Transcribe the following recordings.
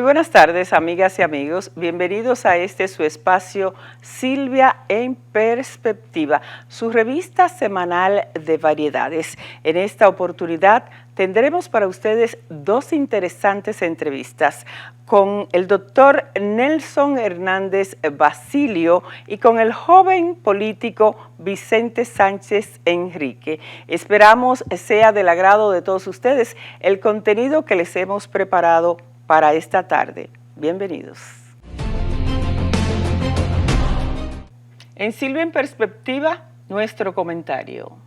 buenas tardes, amigas y amigos. Bienvenidos a este su espacio Silvia en Perspectiva, su revista semanal de variedades. En esta oportunidad tendremos para ustedes dos interesantes entrevistas con el doctor Nelson Hernández Basilio y con el joven político Vicente Sánchez Enrique. Esperamos sea del agrado de todos ustedes el contenido que les hemos preparado para esta tarde. Bienvenidos. En Silvia en Perspectiva, nuestro comentario.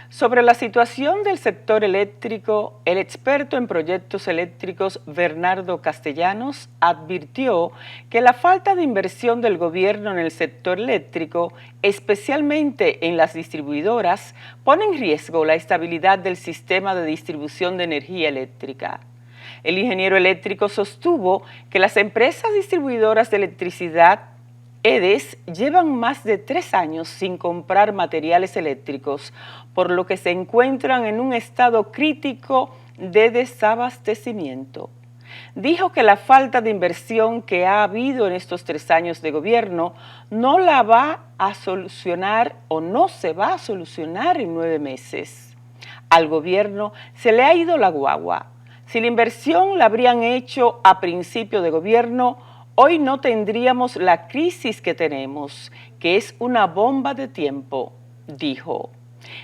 Sobre la situación del sector eléctrico, el experto en proyectos eléctricos Bernardo Castellanos advirtió que la falta de inversión del gobierno en el sector eléctrico, especialmente en las distribuidoras, pone en riesgo la estabilidad del sistema de distribución de energía eléctrica. El ingeniero eléctrico sostuvo que las empresas distribuidoras de electricidad, EDES, llevan más de 3 años sin comprar materiales eléctricos, por lo que se encuentran en un estado crítico de desabastecimiento. Dijo que la falta de inversión que ha habido en estos 3 años de gobierno no la va a solucionar o no se va a solucionar en 9 meses. Al gobierno se le ha ido la guagua. Si la inversión la habrían hecho a principio de gobierno, hoy no tendríamos la crisis que tenemos, que es una bomba de tiempo, dijo.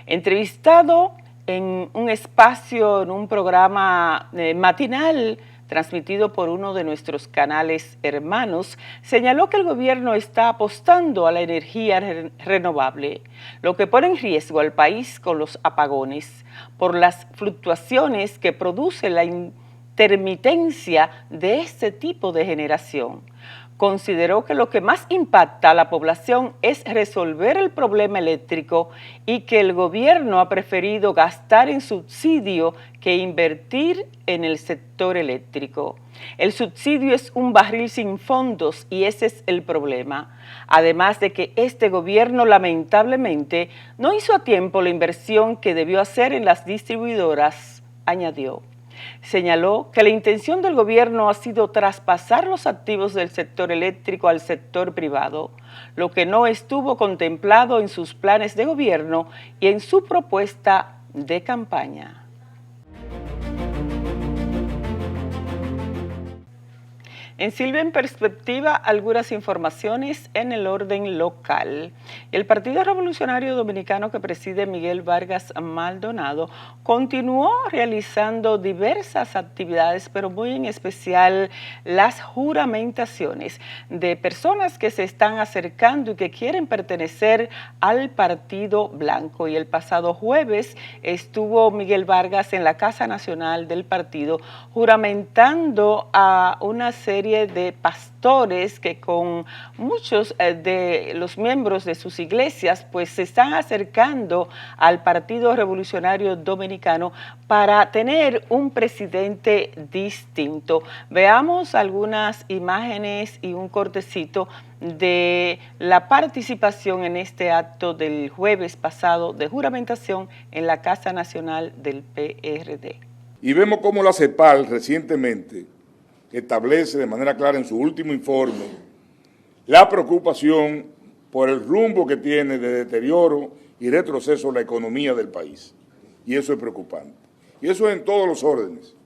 Entrevistado en un espacio, en un programa matinal transmitido por uno de nuestros canales hermanos, señaló que el gobierno está apostando a la energía renovable, lo que pone en riesgo al país con los apagones, por las fluctuaciones que produce la intermitencia de este tipo de generación. Consideró que lo que más impacta a la población es resolver el problema eléctrico y que el gobierno ha preferido gastar en subsidio que invertir en el sector eléctrico. El subsidio es un barril sin fondos y ese es el problema. Además de que este gobierno lamentablemente no hizo a tiempo la inversión que debió hacer en las distribuidoras, añadió. Señaló que la intención del gobierno ha sido traspasar los activos del sector eléctrico al sector privado, lo que no estuvo contemplado en sus planes de gobierno y en su propuesta de campaña. En Silvia en Perspectiva, algunas informaciones en el orden local. El Partido Revolucionario Dominicano que preside Miguel Vargas Maldonado continuó realizando diversas actividades, pero muy en especial las juramentaciones de personas que se están acercando y que quieren pertenecer al Partido Blanco. Y el pasado jueves estuvo Miguel Vargas en la Casa Nacional del partido juramentando a una serie de pastores que con muchos de los miembros de sus iglesias pues se están acercando al Partido Revolucionario Dominicano para tener un presidente distinto. Veamos algunas imágenes y un cortecito de la participación en este acto del jueves pasado de juramentación en la Casa Nacional del PRD. Y vemos cómo la CEPAL recientemente establece de manera clara en su último informe la preocupación por el rumbo que tiene de deterioro y retroceso la economía del país. Y eso es preocupante. Y eso es en todos los órdenes.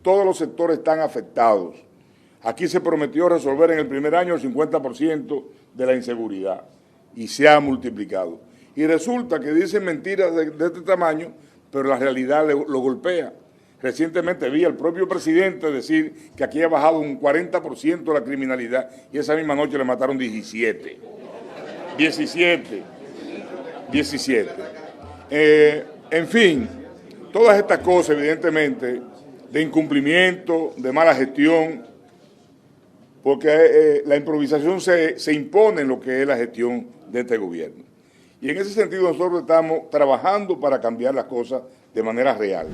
Todos los sectores están afectados. Aquí se prometió resolver en el primer año el 50% de la inseguridad y se ha multiplicado. Y resulta que dicen mentiras de este tamaño, pero la realidad lo golpea. Recientemente vi al propio presidente decir que aquí ha bajado un 40% la criminalidad y esa misma noche le mataron 17. En fin, todas estas cosas evidentemente de incumplimiento, de mala gestión, porque la improvisación se impone en lo que es la gestión de este gobierno. Y en ese sentido nosotros estamos trabajando para cambiar las cosas de manera real.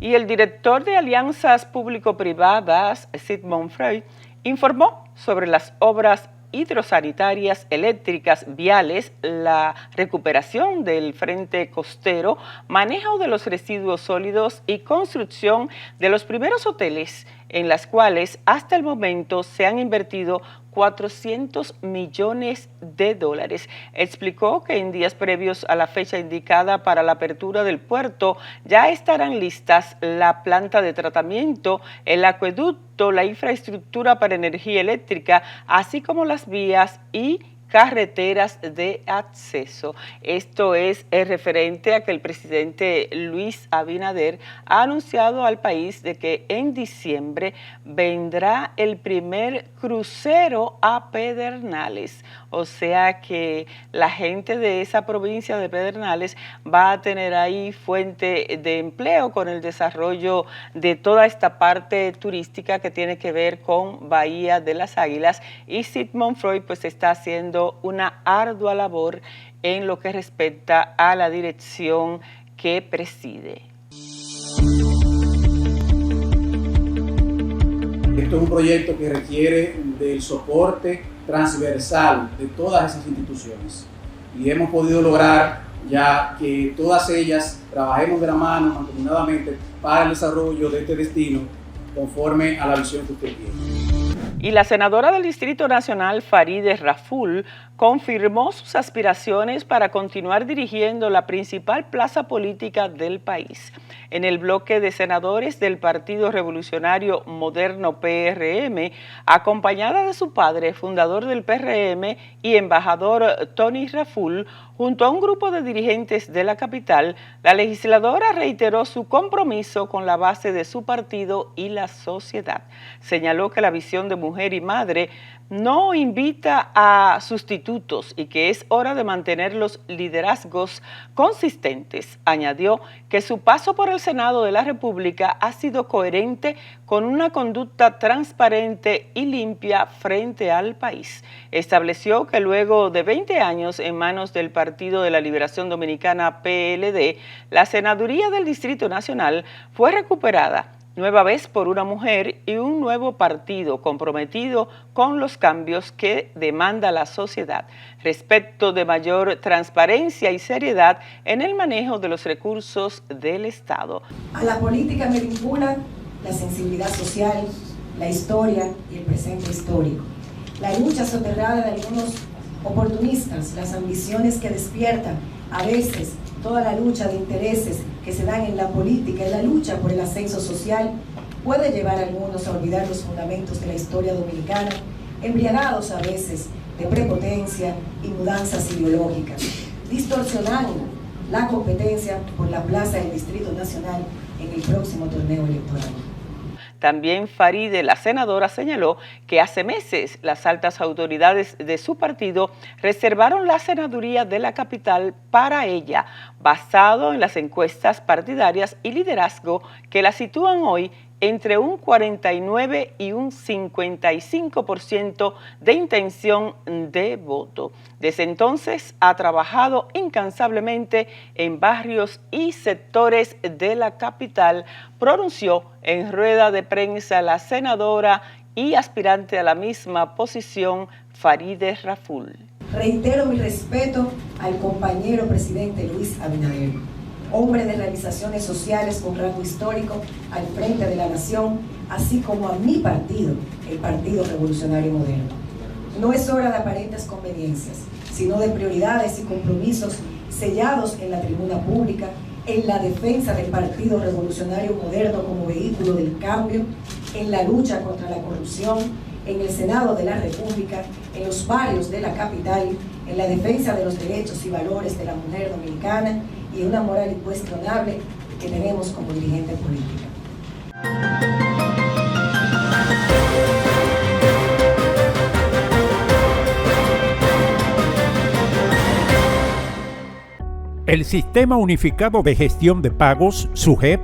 Y el director de Alianzas Público-Privadas, Sigmund Freud, informó sobre las obras hidrosanitarias, eléctricas, viales, la recuperación del frente costero, manejo de los residuos sólidos y construcción de los primeros hoteles, en las cuales hasta el momento se han invertido 400 millones de dólares. Explicó que en días previos a la fecha indicada para la apertura del puerto ya estarán listas la planta de tratamiento, el acueducto, la infraestructura para energía eléctrica, así como las vías y carreteras de acceso. Esto es referente a que el presidente Luis Abinader ha anunciado al país de que en diciembre vendrá el primer crucero a Pedernales. O sea que la gente de esa provincia de Pedernales va a tener ahí fuente de empleo con el desarrollo de toda esta parte turística que tiene que ver con Bahía de las Águilas, y Sigmund Freud pues está haciendo una ardua labor en lo que respecta a la dirección que preside. Esto es un proyecto que requiere del soporte transversal de todas esas instituciones y hemos podido lograr ya que todas ellas trabajemos de la mano mancomunadamente para el desarrollo de este destino conforme a la visión que usted tiene. Y la senadora del Distrito Nacional, Farideh Raful, confirmó sus aspiraciones para continuar dirigiendo la principal plaza política del país. En el bloque de senadores del Partido Revolucionario Moderno PRM, acompañada de su padre, fundador del PRM y embajador Tony Raful, junto a un grupo de dirigentes de la capital, la legisladora reiteró su compromiso con la base de su partido y la sociedad. Señaló que la visión de mujer y madre no invita a sustitutos y que es hora de mantener los liderazgos consistentes. Añadió que su paso por el Senado de la República ha sido coherente con una conducta transparente y limpia frente al país. Estableció que luego de 20 años en manos del Partido de la Liberación Dominicana PLD, la senaduría del Distrito Nacional fue recuperada nueva vez por una mujer y un nuevo partido comprometido con los cambios que demanda la sociedad respecto de mayor transparencia y seriedad en el manejo de los recursos del Estado. A la política me vincula la sensibilidad social, la historia y el presente histórico, la lucha soterrada de algunos oportunistas, las ambiciones que despiertan a veces toda la lucha de intereses que se dan en la política, en la lucha por el ascenso social, puede llevar a algunos a olvidar los fundamentos de la historia dominicana, embriagados a veces de prepotencia y mudanzas ideológicas, distorsionando la competencia por la plaza del Distrito Nacional en el próximo torneo electoral. También Farideh, la senadora, señaló que hace meses las altas autoridades de su partido reservaron la senaduría de la capital para ella, basado en las encuestas partidarias y liderazgo que la sitúan hoy entre un 49 y un 55% de intención de voto. Desde entonces ha trabajado incansablemente en barrios y sectores de la capital, pronunció en rueda de prensa la senadora y aspirante a la misma posición, Farideh Raful. Reitero mi respeto al compañero presidente Luis Abinader, hombre de realizaciones sociales con rango histórico al frente de la nación, así como a mi partido, el Partido Revolucionario Moderno. No es hora de aparentes conveniencias, sino de prioridades y compromisos sellados en la tribuna pública, en la defensa del Partido Revolucionario Moderno como vehículo del cambio, en la lucha contra la corrupción, en el Senado de la República, en los barrios de la capital, en la defensa de los derechos y valores de la mujer dominicana y una moral incuestionable que tenemos como dirigente política. El Sistema Unificado de Gestión de Pagos, SUGEP,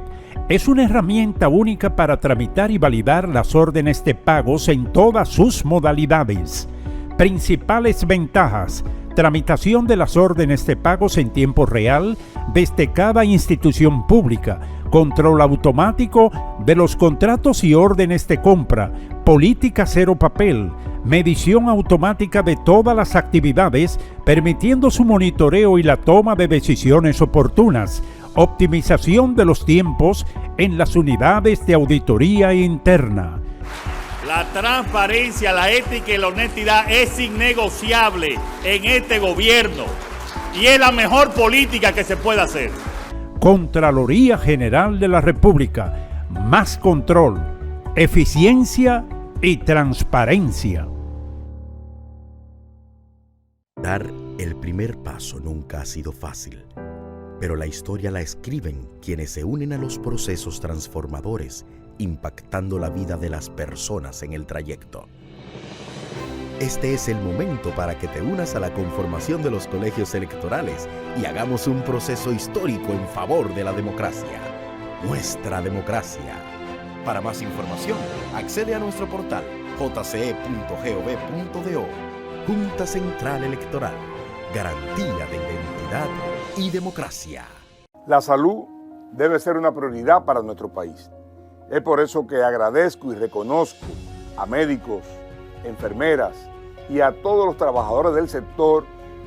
es una herramienta única para tramitar y validar las órdenes de pagos en todas sus modalidades. Principales ventajas: tramitación de las órdenes de pagos en tiempo real desde cada institución pública, control automático de los contratos y órdenes de compra, política cero papel, medición automática de todas las actividades, permitiendo su monitoreo y la toma de decisiones oportunas, optimización de los tiempos en las unidades de auditoría interna. La transparencia, la ética y la honestidad es innegociable en este gobierno y es la mejor política que se puede hacer. Contraloría General de la República, más control, eficiencia y transparencia. Dar el primer paso nunca ha sido fácil, pero la historia la escriben quienes se unen a los procesos transformadores, impactando la vida de las personas en el trayecto. Este es el momento para que te unas a la conformación de los colegios electorales y hagamos un proceso histórico en favor de la democracia. Nuestra democracia. Para más información, accede a nuestro portal jce.gov.do. Junta Central Electoral. Garantía de identidad y democracia. La salud debe ser una prioridad para nuestro país. Es por eso que agradezco y reconozco a médicos, enfermeras y a todos los trabajadores del sector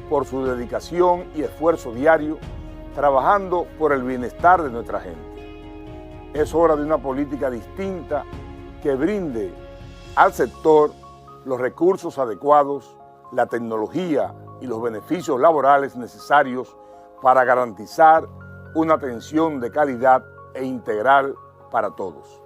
por su dedicación y esfuerzo diario, trabajando por el bienestar de nuestra gente. Es hora de una política distinta que brinde al sector los recursos adecuados, la tecnología y los beneficios laborales necesarios para garantizar una atención de calidad e integral para todos.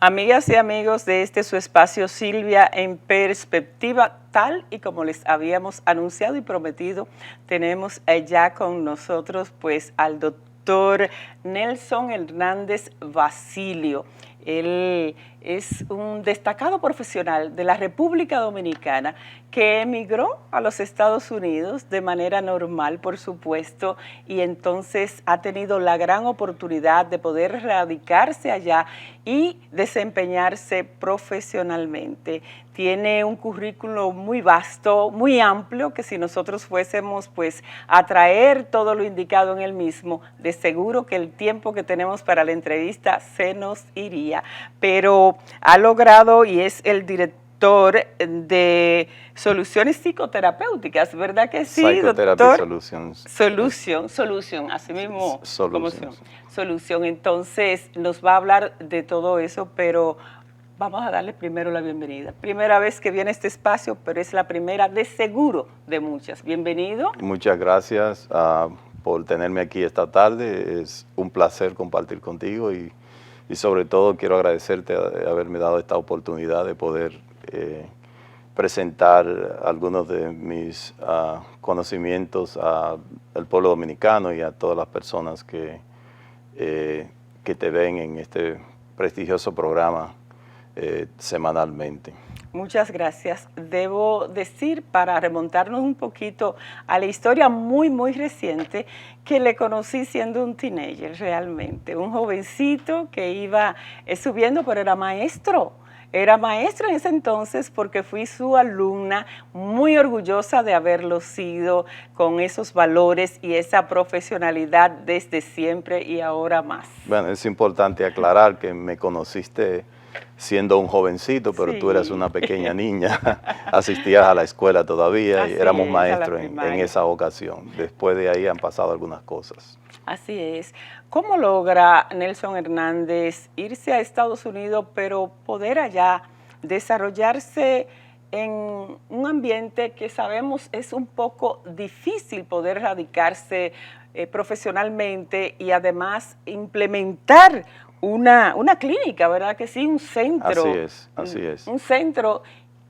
Amigas y amigos de este su espacio Silvia en Perspectiva, tal y como les habíamos anunciado y prometido, tenemos ya con nosotros pues al doctor Nelson Hernández Basilio. Él es un destacado profesional de la República Dominicana que emigró a los Estados Unidos de manera normal, por supuesto, y entonces ha tenido la gran oportunidad de poder radicarse allá y desempeñarse profesionalmente. Tiene un currículo muy vasto, muy amplio, que si nosotros fuésemos pues a traer todo lo indicado en el mismo, de seguro que el tiempo que tenemos para la entrevista se nos iría. Pero ha logrado y es el director de soluciones psicoterapéuticas, ¿verdad que sí, doctor? Solution, así mismo. Solution. Entonces nos va a hablar de todo eso, pero vamos a darle primero la bienvenida. Primera vez que viene a este espacio, pero es la primera de seguro de muchas. Bienvenido. Muchas gracias por tenerme aquí esta tarde. Es un placer compartir contigo y sobre todo quiero agradecerte haberme dado esta oportunidad de poder presentar algunos de mis conocimientos al pueblo dominicano y a todas las personas que te ven en este prestigioso programa semanalmente. Muchas gracias. Debo decir, para remontarnos un poquito a la historia muy reciente, que le conocí siendo un teenager realmente, un jovencito que iba subiendo, pero era maestro. Era maestro en ese entonces porque fui su alumna, muy orgullosa de haberlo sido, con esos valores y esa profesionalidad desde siempre y ahora más. Bueno, es importante aclarar que me conociste siendo un jovencito, pero sí, tú eras una pequeña niña, asistías a la escuela todavía y éramos maestros en esa ocasión. Después de ahí han pasado algunas cosas. Así es. ¿Cómo logra Nelson Hernández irse a Estados Unidos, pero poder allá desarrollarse en un ambiente que sabemos es un poco difícil poder radicarse profesionalmente y además implementar una clínica, ¿verdad que sí? Un centro. Así es. Un centro.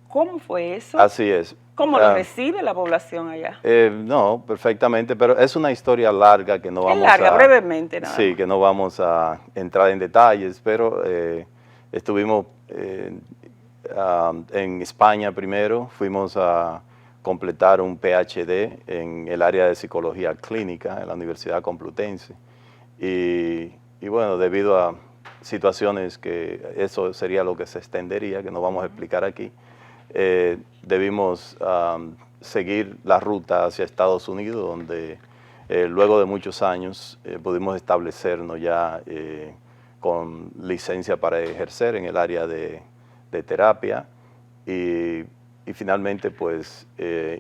¿Cómo fue eso? Así es. ¿Cómo lo recibe la población allá? No, perfectamente, pero es una historia larga que no vamos brevemente, nada. Sí, que no vamos a entrar en detalles, pero estuvimos en España primero, fuimos a completar un PhD en el área de psicología clínica en la Universidad Complutense y bueno, debido a situaciones que eso sería lo que se extendería, que no vamos a explicar aquí, debimos seguir la ruta hacia Estados Unidos, donde luego de muchos años pudimos establecernos ya con licencia para ejercer en el área de terapia y finalmente pues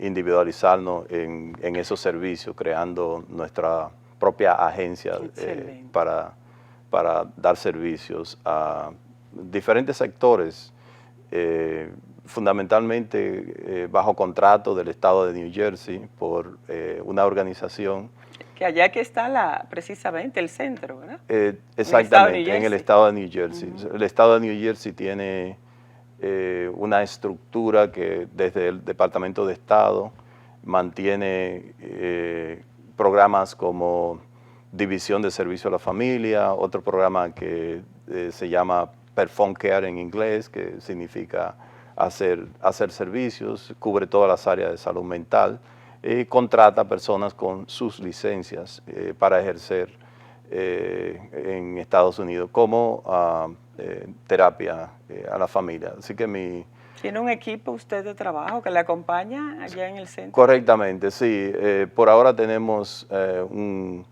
individualizarnos en esos servicios, creando nuestra propia agencia para dar servicios a diferentes sectores, fundamentalmente bajo contrato del estado de New Jersey por una organización. Que allá que está precisamente el centro, ¿verdad? Exactamente, en el estado de New Jersey. El estado de New Jersey tiene una estructura que desde el Departamento de Estado mantiene programas como División de Servicio a la Familia, otro programa que se llama Perform Care en inglés, que significa hacer servicios, cubre todas las áreas de salud mental, y contrata personas con sus licencias para ejercer en Estados Unidos como terapia a la familia. Así que ¿Tiene un equipo usted de trabajo que le acompaña allá en el centro? Correctamente, sí. Por ahora tenemos un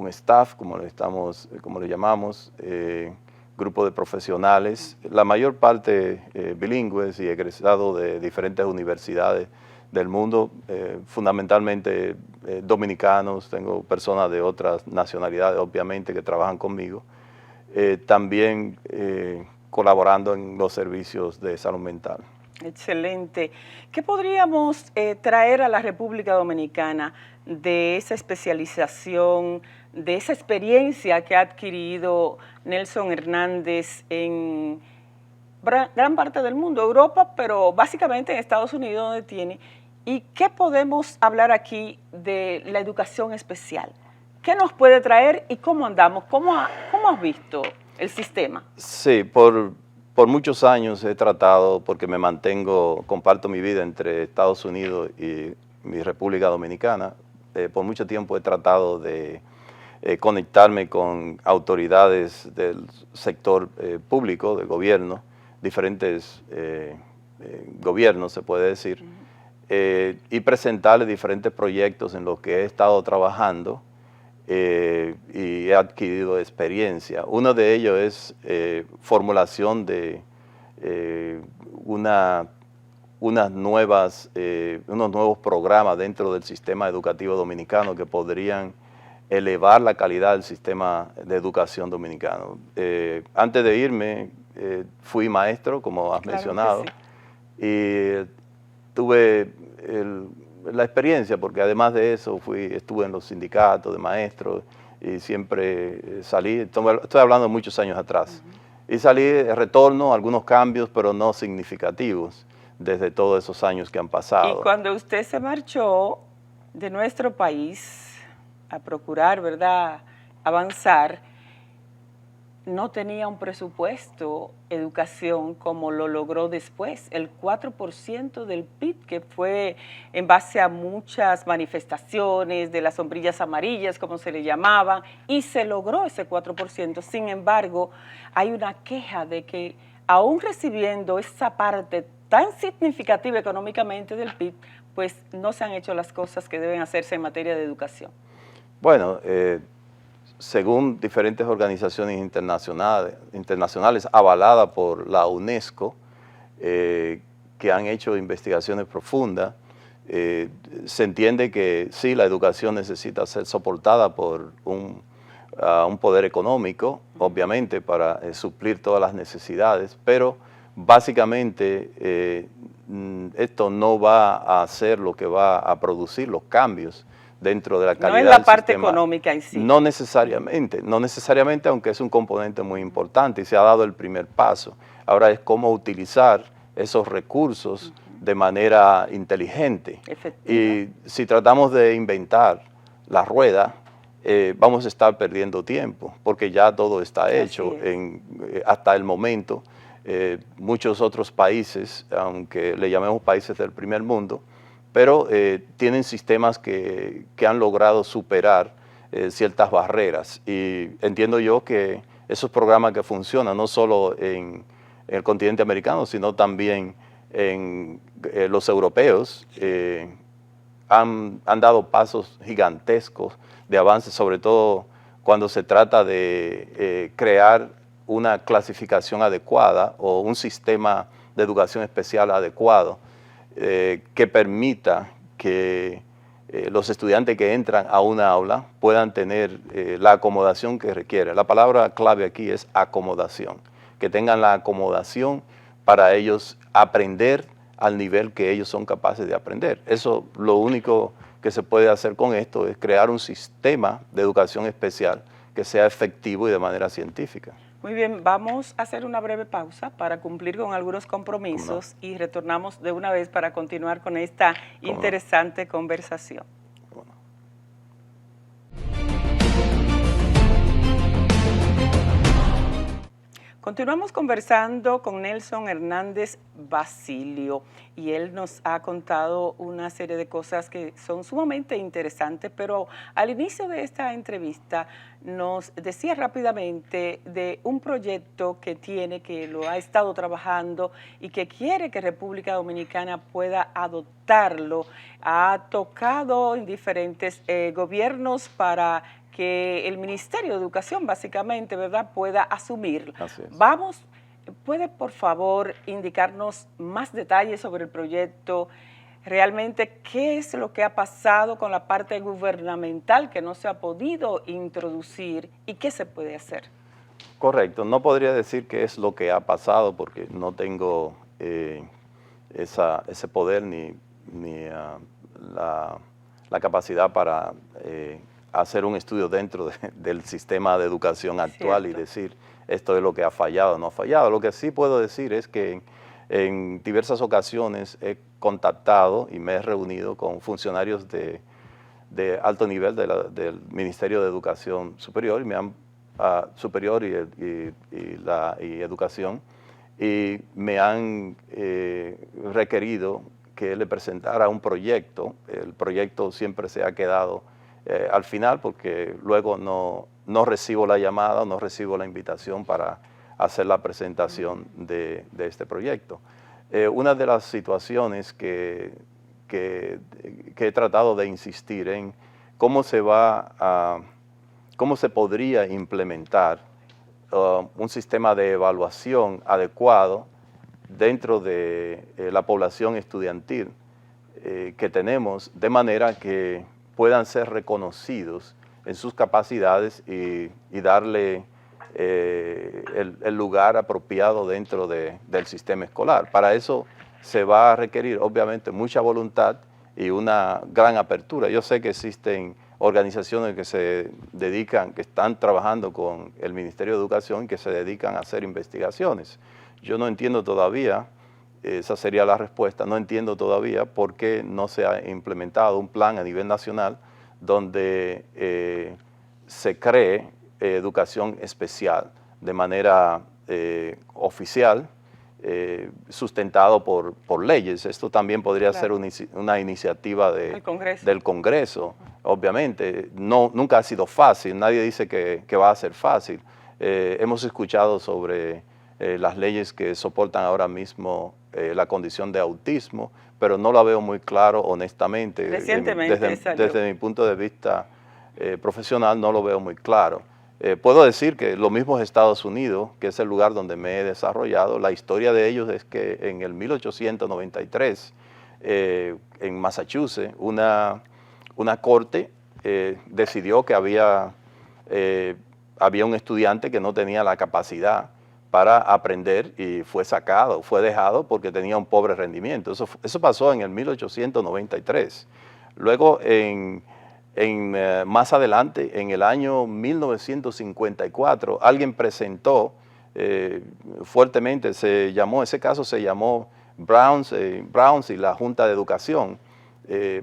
staff, como le llamamos, grupo de profesionales, la mayor parte bilingües y egresados de diferentes universidades del mundo, fundamentalmente dominicanos. Tengo personas de otras nacionalidades, obviamente, que trabajan conmigo, también colaborando en los servicios de salud mental. Excelente. ¿Qué podríamos traer a la República Dominicana de esa especialización, de esa experiencia que ha adquirido Nelson Hernández en gran parte del mundo, Europa, pero básicamente en Estados Unidos donde tiene? ¿Y qué podemos hablar aquí de la educación especial? ¿Qué nos puede traer y cómo andamos? ¿Cómo has visto el sistema? Sí, por muchos años he tratado, porque comparto mi vida entre Estados Unidos y mi República Dominicana, por mucho tiempo he tratado de conectarme con autoridades del sector público, del gobierno, diferentes gobiernos se puede decir, y presentarles diferentes proyectos en los que he estado trabajando y he adquirido experiencia. Uno de ellos es formulación de unos nuevos programas dentro del sistema educativo dominicano que podrían elevar la calidad del sistema de educación dominicano. Antes de irme, fui maestro, como has mencionado, y tuve la experiencia, porque además de eso estuve en los sindicatos de maestros y siempre salí, estoy hablando de muchos años atrás, y salí de retorno, algunos cambios, pero no significativos desde todos esos años que han pasado. Y cuando usted se marchó de nuestro país a procurar, ¿verdad?, avanzar, no tenía un presupuesto educación como lo logró después, el 4% del PIB, que fue en base a muchas manifestaciones de las sombrillas amarillas, como se le llamaban, y se logró ese 4%. Sin embargo, hay una queja de que aún recibiendo esa parte tan significativa económicamente del PIB, pues no se han hecho las cosas que deben hacerse en materia de educación. Bueno, según diferentes organizaciones internacionales avaladas por la UNESCO, que han hecho investigaciones profundas, se entiende que sí, la educación necesita ser soportada por un poder económico, obviamente, para suplir todas las necesidades, pero básicamente esto no va a hacer lo que va a producir los cambios dentro de la calidad del sistema. No es la parte económica en sí. No necesariamente, aunque es un componente muy importante y se ha dado el primer paso. Ahora es cómo utilizar esos recursos de manera inteligente. Y si tratamos de inventar la rueda, vamos a estar perdiendo tiempo, porque ya todo está hecho hasta el momento. Muchos otros países, aunque le llamemos países del primer mundo, pero tienen sistemas que han logrado superar ciertas barreras. Y entiendo yo que esos programas que funcionan no solo en el continente americano, sino también los europeos han dado pasos gigantescos de avance, sobre todo cuando se trata de crear una clasificación adecuada o un sistema de educación especial adecuado que permita que los estudiantes que entran a una aula puedan tener la acomodación que requiere. La palabra clave aquí es acomodación, que tengan la acomodación para ellos aprender al nivel que ellos son capaces de aprender. Eso, lo único que se puede hacer con esto es crear un sistema de educación especial que sea efectivo y de manera científica. Muy bien, vamos a hacer una breve pausa para cumplir con algunos compromisos y retornamos de una vez para continuar con esta interesante conversación. Continuamos conversando con Nelson Hernández Basilio y él nos ha contado una serie de cosas que son sumamente interesantes, pero al inicio de esta entrevista nos decía rápidamente de un proyecto que tiene, que lo ha estado trabajando y que quiere que República Dominicana pueda adoptarlo. Ha tocado en diferentes gobiernos para que el Ministerio de Educación, básicamente, ¿verdad?, pueda asumirlo. Vamos, ¿puede por favor indicarnos más detalles sobre el proyecto? Realmente, ¿qué es lo que ha pasado con la parte gubernamental que no se ha podido introducir y qué se puede hacer? Correcto, no podría decir qué es lo que ha pasado porque no tengo ese poder ni la capacidad para hacer un estudio dentro del sistema de educación actual. Cierto. Y decir esto es lo que ha fallado o no ha fallado. Lo que sí puedo decir es que en diversas ocasiones he contactado y me he reunido con funcionarios de alto nivel del Ministerio de Educación Superior y Educación, y me han requerido que le presentara un proyecto. El proyecto siempre se ha quedado al final porque luego no recibo la llamada, no recibo la invitación para hacer la presentación de este proyecto. Una de las situaciones que he tratado de insistir en cómo se podría implementar un sistema de evaluación adecuado dentro de la población estudiantil que tenemos, de manera que puedan ser reconocidos en sus capacidades y darle el lugar apropiado dentro del sistema escolar. Para eso se va a requerir obviamente mucha voluntad y una gran apertura. Yo sé que existen organizaciones que se dedican, que están trabajando con el Ministerio de Educación y que se dedican a hacer investigaciones. Yo no entiendo todavía, esa sería la respuesta, no entiendo todavía por qué no se ha implementado un plan a nivel nacional donde se cree educación especial de manera oficial, sustentado por leyes. Esto también podría ser una iniciativa del Congreso. Obviamente, nunca ha sido fácil, nadie dice que va a ser fácil. Hemos escuchado sobre las leyes que soportan ahora mismo la condición de autismo, pero no la veo muy claro, honestamente. Recientemente desde mi punto de vista profesional no lo veo muy claro. Puedo decir que los mismos Estados Unidos, que es el lugar donde me he desarrollado, la historia de ellos es que en el 1893, en Massachusetts, una corte decidió que había un estudiante que no tenía la capacidad para aprender y fue sacado, fue dejado porque tenía un pobre rendimiento. Eso pasó en el 1893. Luego, más adelante, en el año 1954, alguien presentó fuertemente, ese caso se llamó Browns y la Junta de Educación.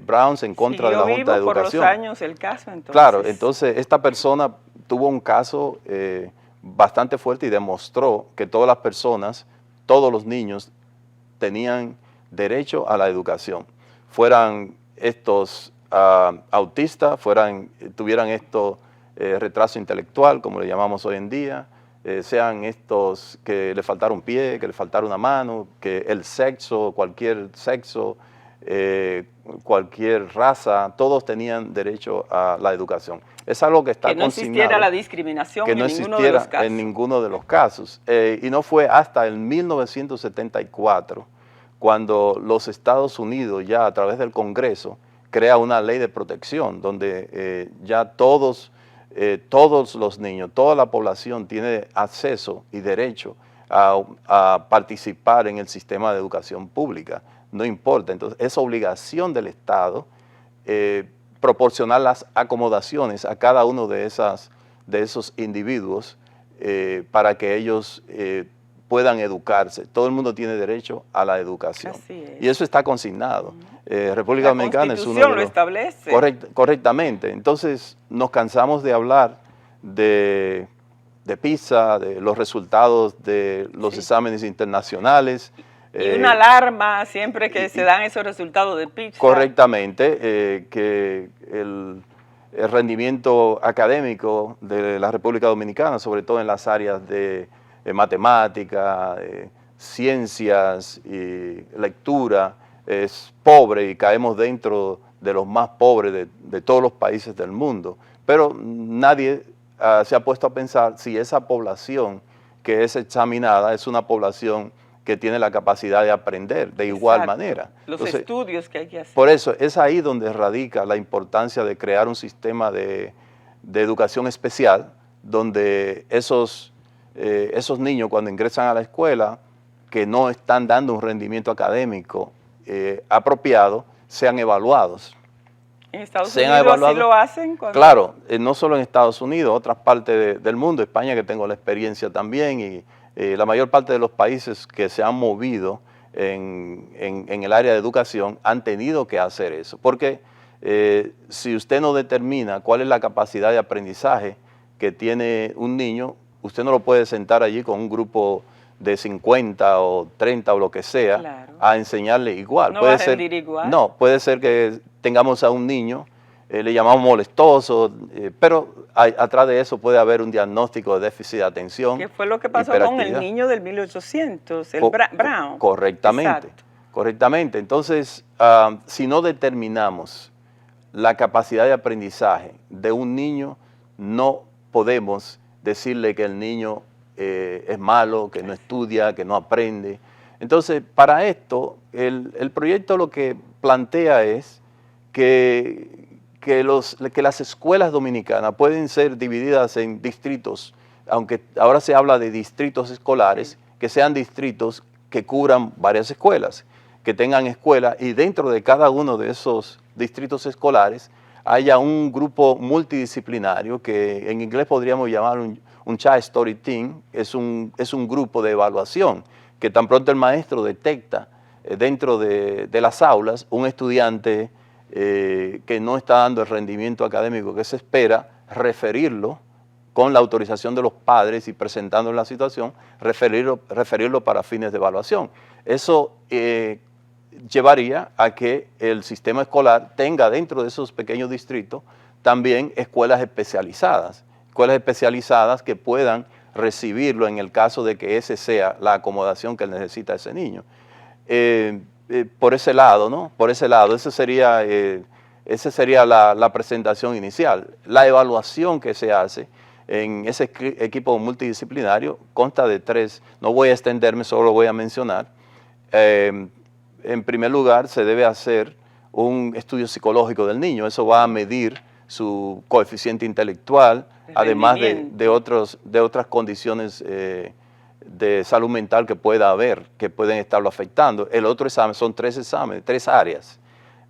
Browns en contra de la Junta de Educación. Por los años el caso, entonces. Claro, entonces esta persona tuvo un caso bastante fuerte y demostró que todas las personas, todos los niños tenían derecho a la educación. Fueran estos autistas, tuvieran retraso intelectual, como le llamamos hoy en día, sean estos que le faltara un pie, que le faltara una mano, que el sexo, cualquier raza, todos tenían derecho a la educación. Es algo que está consignado. Que no existiera la discriminación en ninguno de los casos. En ninguno de los casos. Y no fue hasta el 1974 cuando los Estados Unidos, ya a través del Congreso, crea una ley de protección donde ya todos los niños, toda la población tiene acceso y derecho a participar en el sistema de educación pública. No importa, entonces es obligación del Estado proporcionar las acomodaciones a cada uno de esos individuos para que ellos puedan educarse. Todo el mundo tiene derecho a la educación. Así es. Y eso está consignado. República Dominicana es uno de los... lo establece. Correctamente. Entonces nos cansamos de hablar de PISA, de los resultados de los exámenes internacionales. Y una alarma siempre que se dan esos resultados de PISA. Correctamente, que el rendimiento académico de la República Dominicana, sobre todo en las áreas de matemática, ciencias y lectura, es pobre y caemos dentro de los más pobres de todos los países del mundo. Pero nadie se ha puesto a pensar si esa población que es examinada es una población que tiene la capacidad de aprender de igual manera. Entonces, estudios que hay que hacer. Por eso, es ahí donde radica la importancia de crear un sistema de educación especial, donde esos niños cuando ingresan a la escuela, que no están dando un rendimiento académico apropiado, sean evaluados. ¿En Estados Unidos así lo hacen? Claro, no solo en Estados Unidos, otras partes del mundo, España, que tengo la experiencia también, y la mayor parte de los países que se han movido en el área de educación han tenido que hacer eso. Porque si usted no determina cuál es la capacidad de aprendizaje que tiene un niño, usted no lo puede sentar allí con un grupo de 50 o 30 o lo que sea, a enseñarle igual. No va a rendir igual. No, puede ser que tengamos a un niño, le llamamos molestoso, pero atrás de eso puede haber un diagnóstico de déficit de atención. ¿Qué fue lo que pasó con el niño del 1800, el Brown? Correctamente, correctamente. Entonces, si no determinamos la capacidad de aprendizaje de un niño, no podemos decirle que el niño es malo, que no estudia, que no aprende. Entonces, para esto, el proyecto lo que plantea es que las escuelas dominicanas pueden ser divididas en distritos, aunque ahora se habla de distritos escolares, que sean distritos que cubran varias escuelas, que tengan escuelas, y dentro de cada uno de esos distritos escolares haya un grupo multidisciplinario que en inglés podríamos llamar un Child Story Team. Es un grupo de evaluación que tan pronto el maestro detecta dentro de las aulas un estudiante que no está dando el rendimiento académico que se espera, referirlo con la autorización de los padres y presentando la situación, referirlo para fines de evaluación. Eso llevaría a que el sistema escolar tenga dentro de esos pequeños distritos también escuelas especializadas que puedan recibirlo en el caso de que ese sea la acomodación que necesita ese niño. Por ese lado, ¿no? Por ese lado, esa sería la presentación inicial. La evaluación que se hace en ese equipo multidisciplinario consta de 3, no voy a extenderme, solo voy a mencionar. En primer lugar, se debe hacer un estudio psicológico del niño. Eso va a medir su coeficiente intelectual, además de otras condiciones de salud mental que pueda haber, que pueden estarlo afectando. El otro examen, son 3 exámenes, 3 áreas.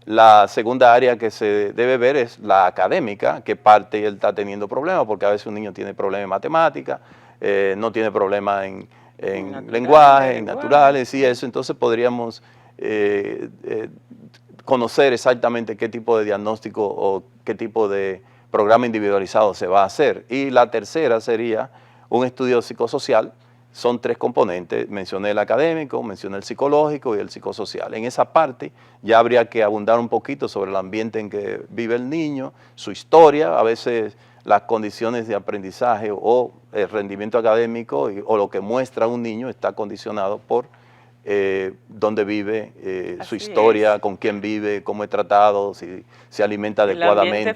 La segunda área que se debe ver es la académica, que parte él está teniendo problemas, porque a veces un niño tiene problemas en matemática, no tiene problemas en lenguaje, en naturales y eso. Entonces podríamos conocer exactamente qué tipo de diagnóstico o qué tipo de programa individualizado se va a hacer. Y la tercera sería un estudio psicosocial. Son 3 componentes, mencioné el académico, mencioné el psicológico y el psicosocial. En esa parte ya habría que abundar un poquito sobre el ambiente en que vive el niño, su historia. A veces las condiciones de aprendizaje o el rendimiento académico o lo que muestra un niño está condicionado por dónde vive, su historia, con quién vive, cómo es tratado, si se alimenta adecuadamente,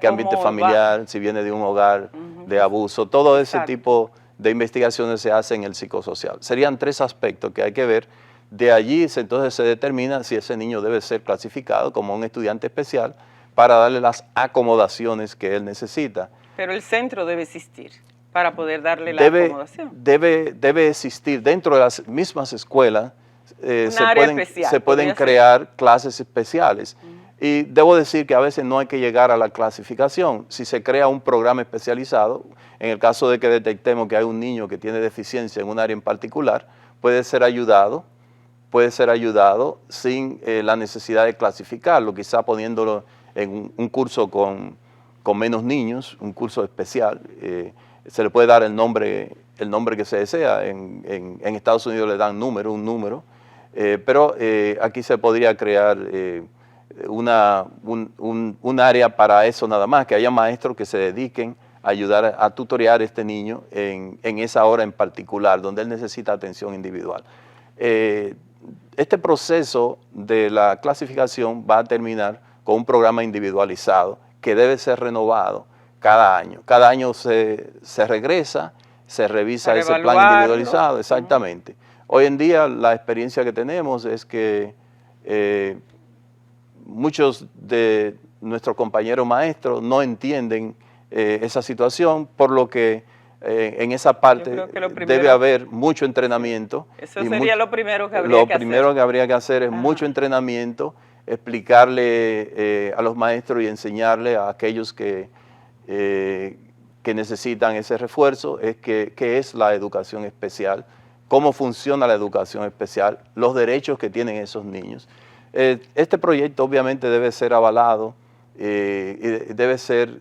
qué ambiente familiar, si viene de un hogar de abuso, todo ese tipo de investigaciones se hacen en el psicosocial. Serían 3 aspectos que hay que ver. De allí entonces se determina si ese niño debe ser clasificado como un estudiante especial para darle las acomodaciones que él necesita. Pero el centro debe existir para poder darle la acomodación. Debe existir dentro de las mismas escuelas, se pueden crear clases especiales. Y debo decir que a veces no hay que llegar a la clasificación. Si se crea un programa especializado, en el caso de que detectemos que hay un niño que tiene deficiencia en un área en particular, puede ser ayudado sin la necesidad de clasificarlo, quizá poniéndolo en un curso con menos niños, un curso especial. Se le puede dar el nombre que se desea. En Estados Unidos le dan un número, pero aquí se podría crear un área para eso nada más, que haya maestros que se dediquen a ayudar a tutorear a este niño en esa hora en particular, donde él necesita atención individual. Este proceso de la clasificación va a terminar con un programa individualizado que debe ser renovado cada año. Cada año se regresa, se revisa ese plan individualizado, exactamente. Hoy en día la experiencia que tenemos es que muchos de nuestros compañeros maestros no entienden esa situación, por lo que en esa parte debe haber mucho entrenamiento. Eso sería lo primero que habría que hacer. Lo primero que habría que hacer es mucho entrenamiento, explicarle a los maestros y enseñarle a aquellos que necesitan ese refuerzo qué es la educación especial, cómo funciona la educación especial, los derechos que tienen esos niños. Este proyecto obviamente debe ser avalado y debe ser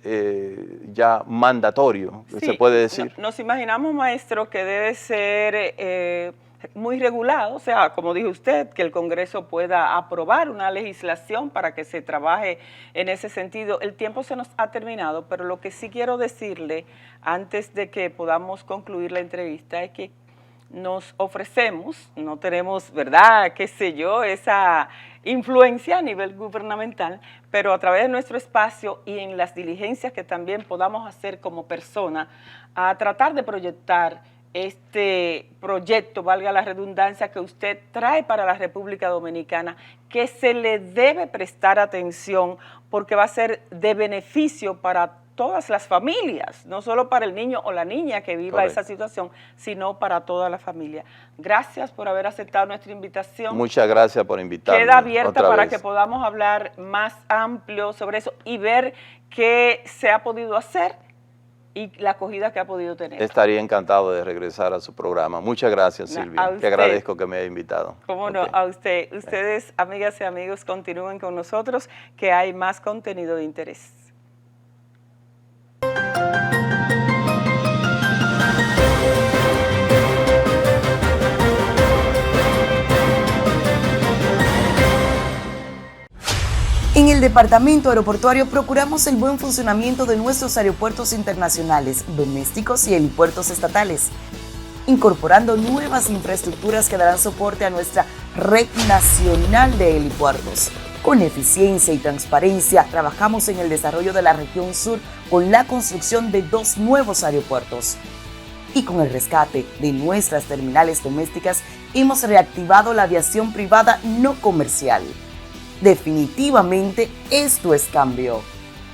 ya mandatorio, sí, se puede decir. Nos imaginamos, maestro, que debe ser muy regulado, o sea, como dijo usted, que el Congreso pueda aprobar una legislación para que se trabaje en ese sentido. El tiempo se nos ha terminado, pero lo que sí quiero decirle antes de que podamos concluir la entrevista es que nos ofrecemos, no tenemos, ¿verdad?, qué sé yo, esa influencia a nivel gubernamental, pero a través de nuestro espacio y en las diligencias que también podamos hacer como persona, a tratar de proyectar este proyecto, valga la redundancia, que usted trae para la República Dominicana, que se le debe prestar atención porque va a ser de beneficio para todas las familias, no solo para el niño o la niña que viva esa situación, sino para toda la familia. Gracias por haber aceptado nuestra invitación. Muchas gracias por invitarme. Queda abierta para que podamos hablar más amplio sobre eso y ver qué se ha podido hacer y la acogida que ha podido tener. Estaría encantado de regresar a su programa. Muchas gracias, Silvia. Te agradezco que me haya invitado. Cómo no, a usted. Ustedes, amigas y amigos, continúen con nosotros, que hay más contenido de interés. En el Departamento Aeroportuario procuramos el buen funcionamiento de nuestros aeropuertos internacionales, domésticos y helipuertos estatales, incorporando nuevas infraestructuras que darán soporte a nuestra red nacional de helipuertos. Con eficiencia y transparencia, trabajamos en el desarrollo de la región sur con la construcción de 2 nuevos aeropuertos. Y con el rescate de nuestras terminales domésticas, hemos reactivado la aviación privada no comercial. Definitivamente esto es cambio.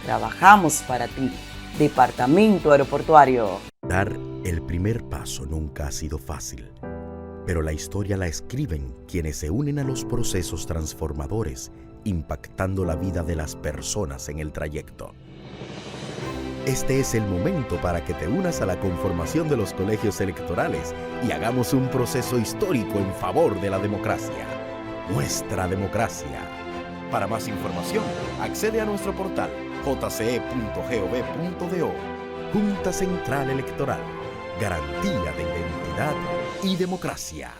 Trabajamos para ti. Departamento Aeroportuario. Dar el primer paso nunca ha sido fácil, pero la historia la escriben quienes se unen a los procesos transformadores, impactando la vida de las personas en el trayecto. Este es el momento para que te unas a la conformación de los colegios electorales y hagamos un proceso histórico en favor de la democracia. Nuestra democracia. Para más información, accede a nuestro portal jce.gov.do. Junta Central Electoral. Garantía de identidad y democracia.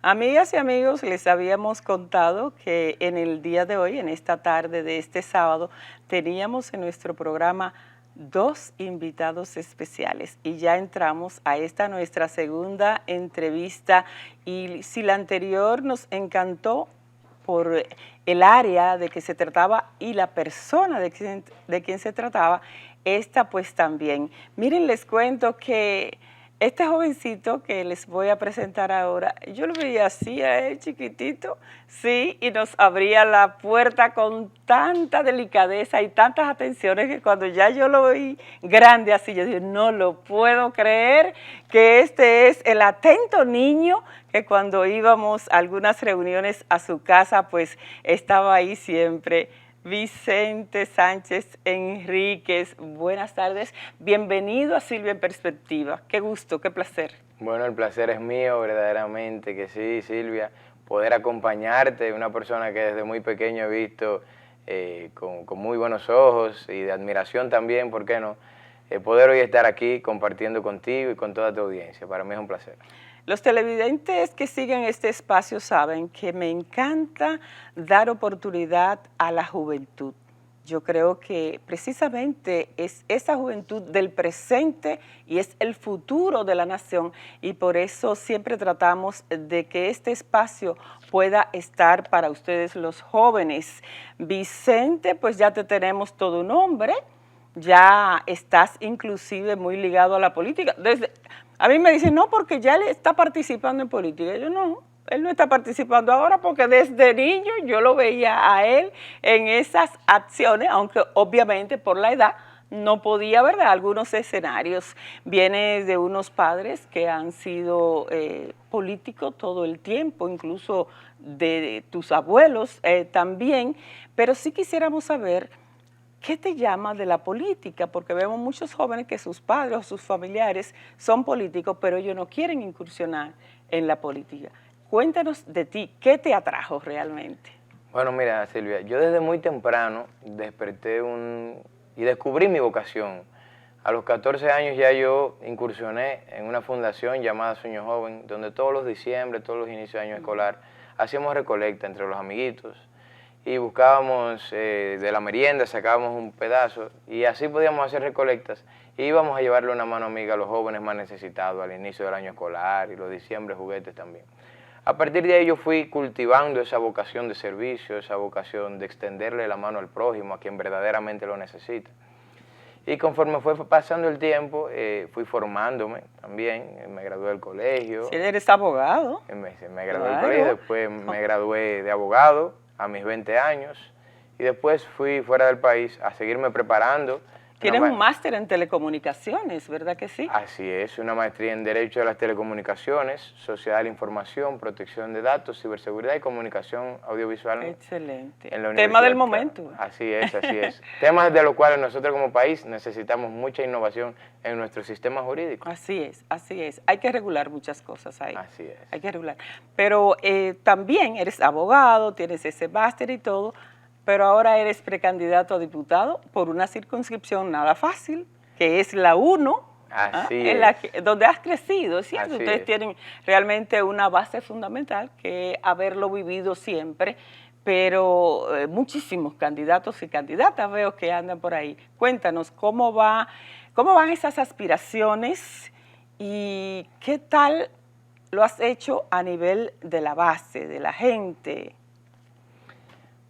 Amigas y amigos, les habíamos contado que en el día de hoy, en esta tarde de este sábado, teníamos en nuestro programa 2 invitados especiales y ya entramos a esta nuestra segunda entrevista, y si la anterior nos encantó por el área de que se trataba y la persona de quien se trataba, esta pues también. Miren, les cuento que este jovencito que les voy a presentar ahora, yo lo veía así a él chiquitito, sí, y nos abría la puerta con tanta delicadeza y tantas atenciones que cuando ya yo lo vi grande así, yo dije, no lo puedo creer que este es el atento niño que cuando íbamos a algunas reuniones a su casa, pues estaba ahí siempre. Vicente Sánchez Enríquez, buenas tardes, bienvenido a Silvia en Perspectiva, qué gusto, qué placer. Bueno, el placer es mío, verdaderamente, que sí, Silvia, poder acompañarte, una persona que desde muy pequeño he visto con muy buenos ojos y de admiración también, ¿por qué no? Poder hoy estar aquí compartiendo contigo y con toda tu audiencia, para mí es un placer. Los televidentes que siguen este espacio saben que me encanta dar oportunidad a la juventud. Yo creo que precisamente es esa juventud del presente y es el futuro de la nación, y por eso siempre tratamos de que este espacio pueda estar para ustedes los jóvenes. Vicente, pues ya te tenemos todo un hombre, ya estás inclusive muy ligado a la política. A mí me dicen, no, porque ya él está participando en política. Yo no, él no está participando ahora porque desde niño yo lo veía a él en esas acciones, aunque obviamente por la edad no podía, ¿verdad? Algunos escenarios. Viene de unos padres que han sido políticos todo el tiempo, incluso de tus abuelos también, pero sí quisiéramos saber ¿qué te llama de la política? Porque vemos muchos jóvenes que sus padres o sus familiares son políticos, pero ellos no quieren incursionar en la política. Cuéntanos de ti, ¿qué te atrajo realmente? Bueno, mira, Silvia, yo desde muy temprano desperté y descubrí mi vocación. A los 14 años ya yo incursioné en una fundación llamada Sueño Joven, donde todos los diciembre, todos los inicios de año escolar, hacíamos recolecta entre los amiguitos, y buscábamos de la merienda, sacábamos un pedazo y así podíamos hacer recolectas y íbamos a llevarle una mano amiga a los jóvenes más necesitados al inicio del año escolar y los diciembre juguetes también. A partir de ahí yo fui cultivando esa vocación de servicio, esa vocación de extenderle la mano al prójimo, a quien verdaderamente lo necesita. Y conforme fue pasando el tiempo, fui formándome también, me gradué del colegio. Si eres abogado. Me gradué del colegio, después me gradué de abogado a mis 20 años y después fui fuera del país a seguirme preparando. Tienes un máster en telecomunicaciones, ¿verdad que sí? Así es, una maestría en Derecho de las Telecomunicaciones, Sociedad de la Información, Protección de Datos, Ciberseguridad y Comunicación Audiovisual. Excelente. En la Tema del momento. Así es, así es. Temas de los cuales nosotros como país necesitamos mucha innovación en nuestro sistema jurídico. Así es, así es. Hay que regular muchas cosas ahí. Así es. Hay que regular. Pero también eres abogado, tienes ese máster y todo, pero ahora eres precandidato a diputado por una circunscripción nada fácil, que es la 1, donde has crecido, es cierto. Ustedes tienen realmente una base fundamental que haberlo vivido siempre, pero muchísimos candidatos y candidatas veo que andan por ahí. Cuéntanos, ¿cómo van esas aspiraciones y qué tal lo has hecho a nivel de la base, de la gente?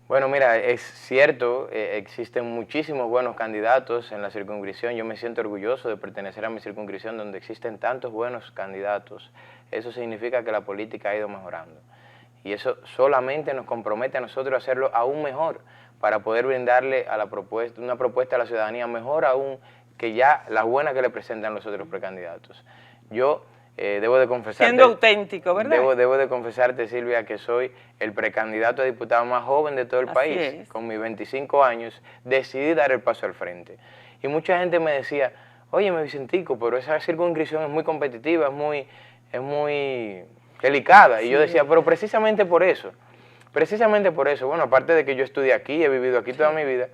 Bueno, mira, es cierto, existen muchísimos buenos candidatos en la circunscripción. Yo me siento orgulloso de pertenecer a mi circunscripción donde existen tantos buenos candidatos. Eso significa que la política ha ido mejorando. Y eso solamente nos compromete a nosotros a hacerlo aún mejor para poder brindarle a una propuesta a la ciudadanía mejor aún que ya la buena que le presentan los otros precandidatos. Yo debo de confesarte, siendo auténtico, ¿verdad? Debo de confesarte, Silvia, que soy el precandidato a diputado más joven de todo el país. Con mis 25 años decidí dar el paso al frente. Y mucha gente me decía, oye, Vicentico, pero esa circunscripción es muy competitiva, es muy delicada. Y yo decía, pero precisamente por eso, bueno, aparte de que yo estudié aquí, he vivido aquí toda mi vida,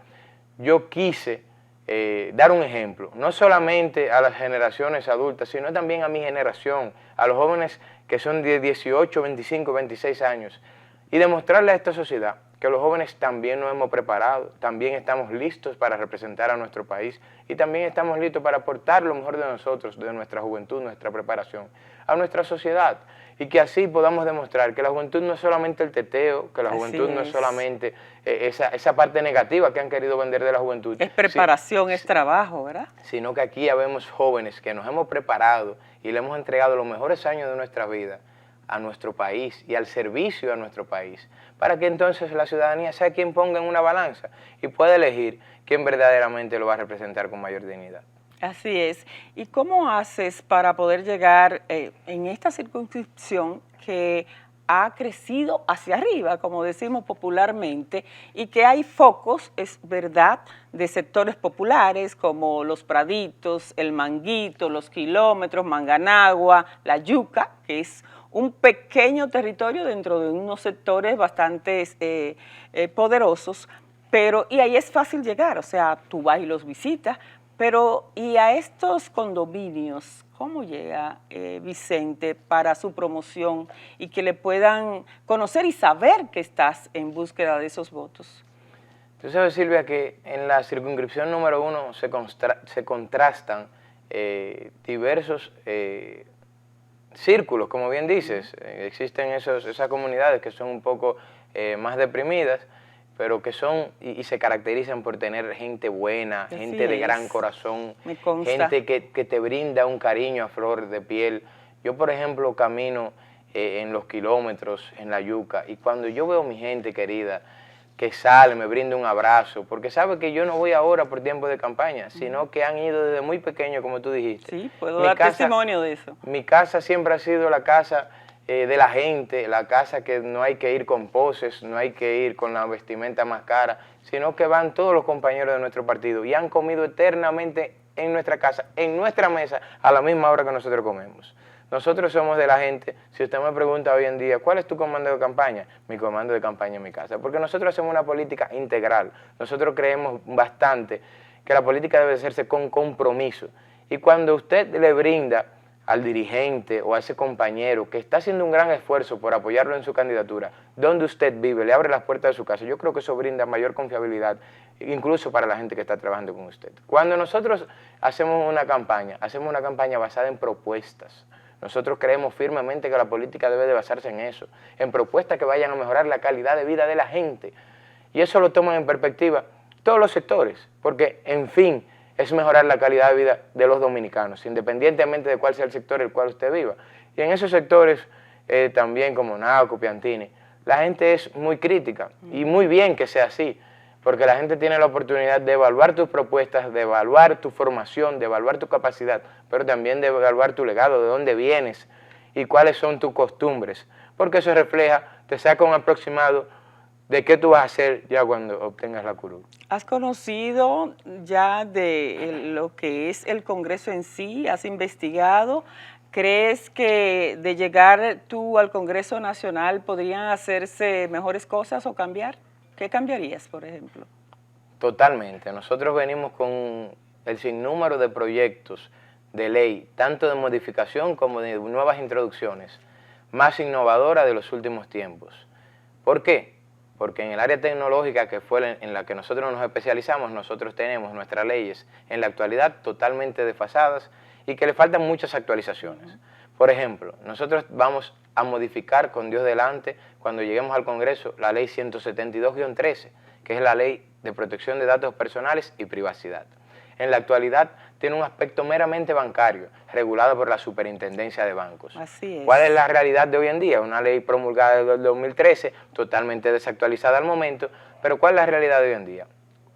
yo quise dar un ejemplo, no solamente a las generaciones adultas, sino también a mi generación, a los jóvenes que son de 18, 25, 26 años, y demostrarle a esta sociedad que los jóvenes también nos hemos preparado, también estamos listos para representar a nuestro país y también estamos listos para aportar lo mejor de nosotros, de nuestra juventud, nuestra preparación, a nuestra sociedad. Y que así podamos demostrar que la juventud no es solamente el teteo, que la juventud no es solamente esa parte negativa que han querido vender de la juventud. Es preparación, es trabajo, ¿verdad? Sino que aquí habemos jóvenes que nos hemos preparado y le hemos entregado los mejores años de nuestra vida a nuestro país y al servicio a nuestro país, para que entonces la ciudadanía sea quien ponga en una balanza y pueda elegir quién verdaderamente lo va a representar con mayor dignidad. Así es. ¿Y cómo haces para poder llegar en esta circunscripción que ha crecido hacia arriba, como decimos popularmente, y que hay focos, es verdad, de sectores populares como Los Praditos, El Manguito, Los Kilómetros, Manganagua, La Yuca, que es un pequeño territorio dentro de unos sectores bastante poderosos, pero y ahí es fácil llegar, o sea, tú vas y los visitas, pero y a estos condominios, ¿cómo llega Vicente para su promoción y que le puedan conocer y saber que estás en búsqueda de esos votos? Tú sabes, Silvia, que en la circunscripción número 1 se contrastan diversos círculos, como bien dices. Existen esas comunidades que son un poco más deprimidas, pero que son y se caracterizan por tener gente buena, gente de gran corazón, gente que te brinda un cariño a flor de piel. Yo, por ejemplo, camino en Los Kilómetros, en La Yuca, y cuando yo veo a mi gente querida que sale, me brinda un abrazo, porque sabe que yo no voy ahora por tiempo de campaña, sino que han ido desde muy pequeño, como tú dijiste. Sí, puedo dar testimonio de eso. Mi casa siempre ha sido la casa de la gente, la casa que no hay que ir con poses, no hay que ir con la vestimenta más cara, sino que van todos los compañeros de nuestro partido y han comido eternamente en nuestra casa, en nuestra mesa, a la misma hora que nosotros comemos. Nosotros somos de la gente. Si usted me pregunta hoy en día, ¿cuál es tu comando de campaña? Mi comando de campaña en mi casa. Porque nosotros hacemos una política integral. Nosotros creemos bastante que la política debe hacerse con compromiso. Y cuando usted le brinda al dirigente o a ese compañero que está haciendo un gran esfuerzo por apoyarlo en su candidatura, donde usted vive, le abre las puertas de su casa, yo creo que eso brinda mayor confiabilidad, incluso para la gente que está trabajando con usted. Cuando nosotros hacemos una campaña basada en propuestas. Nosotros creemos firmemente que la política debe de basarse en eso, en propuestas que vayan a mejorar la calidad de vida de la gente. Y eso lo toman en perspectiva todos los sectores, porque, en fin, es mejorar la calidad de vida de los dominicanos, independientemente de cuál sea el sector en el cual usted viva. Y en esos sectores, también como Nauco, Piantini, la gente es muy crítica, y muy bien que sea así, porque la gente tiene la oportunidad de evaluar tus propuestas, de evaluar tu formación, de evaluar tu capacidad, pero también de evaluar tu legado, de dónde vienes y cuáles son tus costumbres, porque eso refleja, te saca un aproximado de qué tú vas a hacer ya cuando obtengas la curul. ¿Has conocido ya de lo que es el Congreso en sí? ¿Has investigado? ¿Crees que de llegar tú al Congreso Nacional podrían hacerse mejores cosas o cambiar? ¿Qué cambiarías, por ejemplo? Totalmente. Nosotros venimos con el sinnúmero de proyectos de ley, tanto de modificación como de nuevas introducciones, más innovadora de los últimos tiempos. ¿Por qué? Porque en el área tecnológica, que fue en la que nosotros nos especializamos, nosotros tenemos nuestras leyes en la actualidad totalmente desfasadas y que le faltan muchas actualizaciones. Por ejemplo, nosotros vamos a modificar con Dios delante, cuando lleguemos al Congreso, la ley 172-13, que es la ley de protección de datos personales y privacidad. En la actualidad tiene un aspecto meramente bancario, regulado por la Superintendencia de Bancos. Así es. ¿Cuál es la realidad de hoy en día? Una ley promulgada del 2013, totalmente desactualizada al momento, pero ¿cuál es la realidad de hoy en día?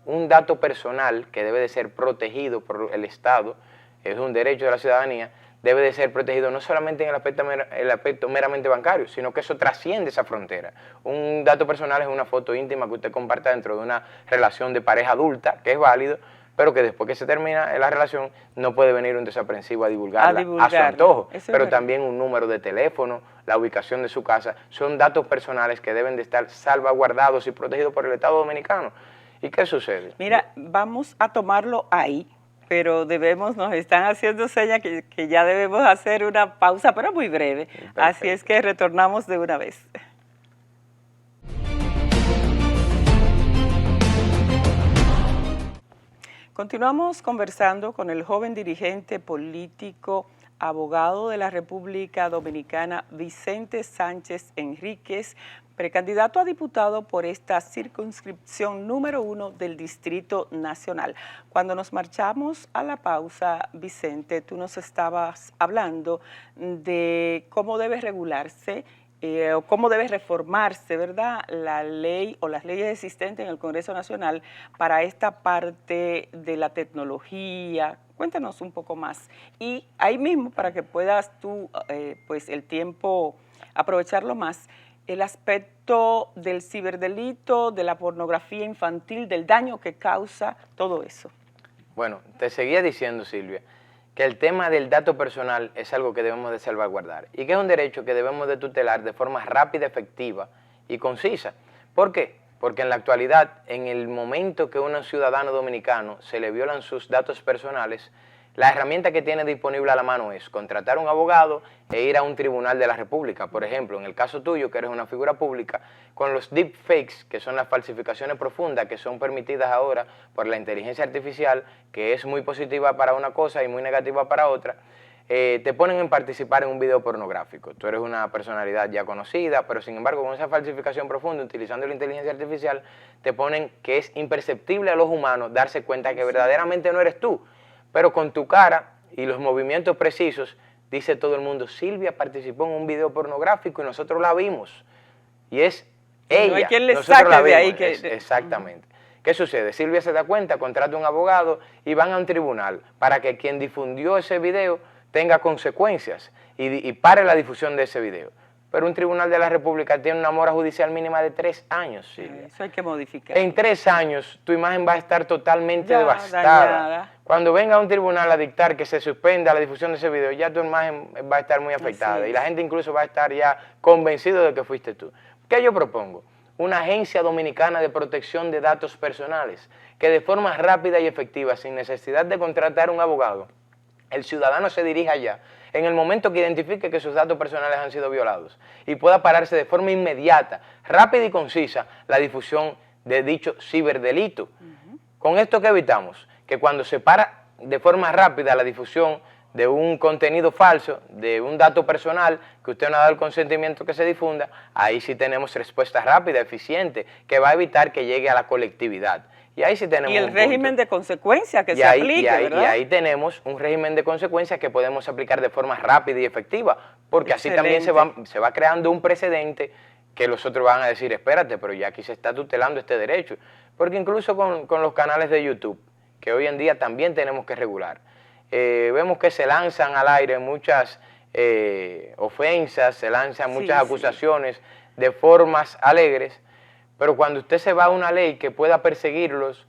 Un dato personal que debe de ser protegido por el Estado, es un derecho de la ciudadanía, debe de ser protegido no solamente en el aspecto meramente bancario, sino que eso trasciende esa frontera. Un dato personal es una foto íntima que usted comparta dentro de una relación de pareja adulta, que es válido, pero que después que se termina la relación no puede venir un desaprensivo a divulgarla a su antojo. Pero también un número de teléfono, la ubicación de su casa, son datos personales que deben de estar salvaguardados y protegidos por el Estado Dominicano. ¿Y qué sucede? Mira, vamos a tomarlo ahí, pero nos están haciendo señas que ya debemos hacer una pausa, pero muy breve. Perfecto. Así es que retornamos de una vez. Continuamos conversando con el joven dirigente político, abogado de la República Dominicana, Vicente Sánchez Enríquez, precandidato a diputado por esta circunscripción número 1 del Distrito Nacional. Cuando nos marchamos a la pausa, Vicente, tú nos estabas hablando de cómo debe regularse o cómo debe reformarse, ¿verdad?, la ley o las leyes existentes en el Congreso Nacional para esta parte de la tecnología. Cuéntanos un poco más. Y ahí mismo, para que puedas tú, pues el tiempo, aprovecharlo más, el aspecto del ciberdelito, de la pornografía infantil, del daño que causa todo eso. Bueno, te seguía diciendo, Silvia, que el tema del dato personal es algo que debemos de salvaguardar y que es un derecho que debemos de tutelar de forma rápida, efectiva y concisa. ¿Por qué? Porque en la actualidad, en el momento que a un ciudadano dominicano se le violan sus datos personales, la herramienta que tiene disponible a la mano es contratar un abogado e ir a un tribunal de la República. Por ejemplo, en el caso tuyo, que eres una figura pública, con los deepfakes, que son las falsificaciones profundas que son permitidas ahora por la inteligencia artificial, que es muy positiva para una cosa y muy negativa para otra, te ponen en participar en un video pornográfico. Tú eres una personalidad ya conocida, pero sin embargo con esa falsificación profunda, utilizando la inteligencia artificial, te ponen que es imperceptible a los humanos darse cuenta que verdaderamente no eres tú. Pero con tu cara y los movimientos precisos, dice todo el mundo, Silvia participó en un video pornográfico y nosotros la vimos. Y es ella. No hay quien le nosotros saque la de ahí. vimos. Exactamente. ¿Qué sucede? Silvia se da cuenta, contrata un abogado y van a un tribunal para que quien difundió ese video tenga consecuencias y pare la difusión de ese video. Pero un tribunal de la República tiene una mora judicial mínima de 3 años, Silvia. Eso hay que modificar. En 3 años tu imagen va a estar totalmente Ya, devastada. dañada. Cuando venga un tribunal a dictar que se suspenda la difusión de ese video, ya tu imagen va a estar muy afectada y la gente incluso va a estar ya convencido de que fuiste tú. ¿Qué yo propongo? Una agencia dominicana de protección de datos personales que de forma rápida y efectiva, sin necesidad de contratar un abogado, el ciudadano se dirija allá en el momento que identifique que sus datos personales han sido violados y pueda pararse de forma inmediata, rápida y concisa la difusión de dicho ciberdelito. Con esto, ¿qué evitamos? Que cuando se para de forma rápida la difusión de un contenido falso, de un dato personal, que usted no ha dado el consentimiento que se difunda, ahí sí tenemos respuesta rápida, eficiente, que va a evitar que llegue a la colectividad. Y ahí sí tenemos y el régimen de consecuencias que se aplique, ¿verdad? Y ahí tenemos un régimen de consecuencias que podemos aplicar de forma rápida y efectiva, porque Excelente. así también se va creando un precedente que los otros van a decir, espérate, pero ya aquí se está tutelando este derecho. Porque incluso con los canales de YouTube, que hoy en día también tenemos que regular, vemos que se lanzan al aire muchas ofensas, se lanzan muchas acusaciones de formas alegres, pero cuando usted se va a una ley que pueda perseguirlos,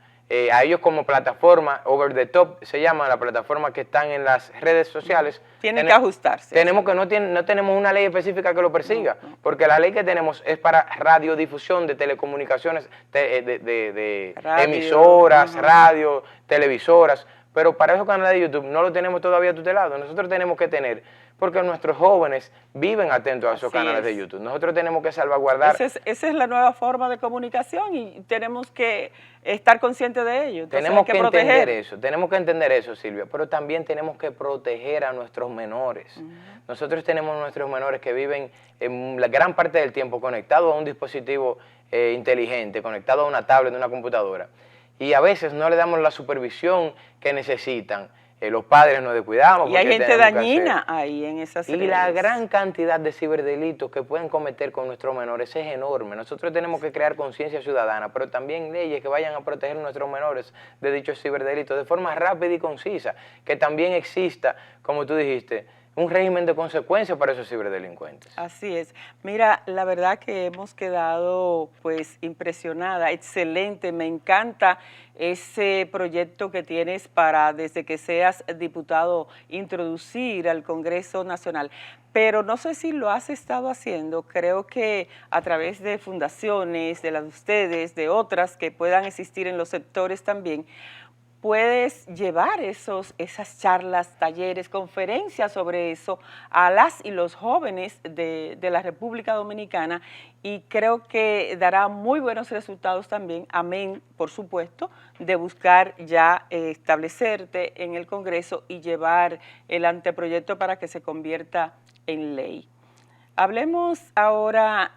a ellos como plataforma, over the top se llama, la plataforma que están en las redes sociales. Tienen que ajustarse. Tenemos que no tenemos una ley específica que lo persiga, porque la ley que tenemos es para radiodifusión de telecomunicaciones, de Radio, emisoras, radio, televisoras, pero para esos canales de YouTube no lo tenemos todavía tutelado. Nosotros tenemos que tener, porque nuestros jóvenes viven atentos a esos canales de YouTube. Nosotros tenemos que salvaguardar. Esa es la nueva forma de comunicación y tenemos que estar conscientes de ello. Entonces tenemos hay que proteger. tenemos que entender eso, Silvia, pero también tenemos que proteger a nuestros menores. Nosotros tenemos nuestros menores que viven en la gran parte del tiempo conectados a un dispositivo inteligente, conectados a una tablet, a una computadora, y a veces no le damos la supervisión que necesitan. Los padres nos descuidamos. Y hay gente dañina ahí en esas redes. Y la gran cantidad de ciberdelitos que pueden cometer con nuestros menores es enorme. Nosotros tenemos que crear conciencia ciudadana, pero también leyes que vayan a proteger a nuestros menores de dichos ciberdelitos de forma rápida y concisa. Que también exista, como tú dijiste, un régimen de consecuencias para esos ciberdelincuentes. Así es. Mira, la verdad que hemos quedado pues impresionada, excelente, me encanta ese proyecto que tienes para, desde que seas diputado, introducir al Congreso Nacional. pero no sé si lo has estado haciendo. Creo que a través de fundaciones, de las de ustedes, de otras que puedan existir en los sectores también, puedes llevar esas charlas, talleres, conferencias sobre eso a las y los jóvenes de la República Dominicana, y creo que dará muy buenos resultados también, amén, por supuesto, de buscar ya establecerte en el Congreso y llevar el anteproyecto para que se convierta en ley. Hablemos ahora,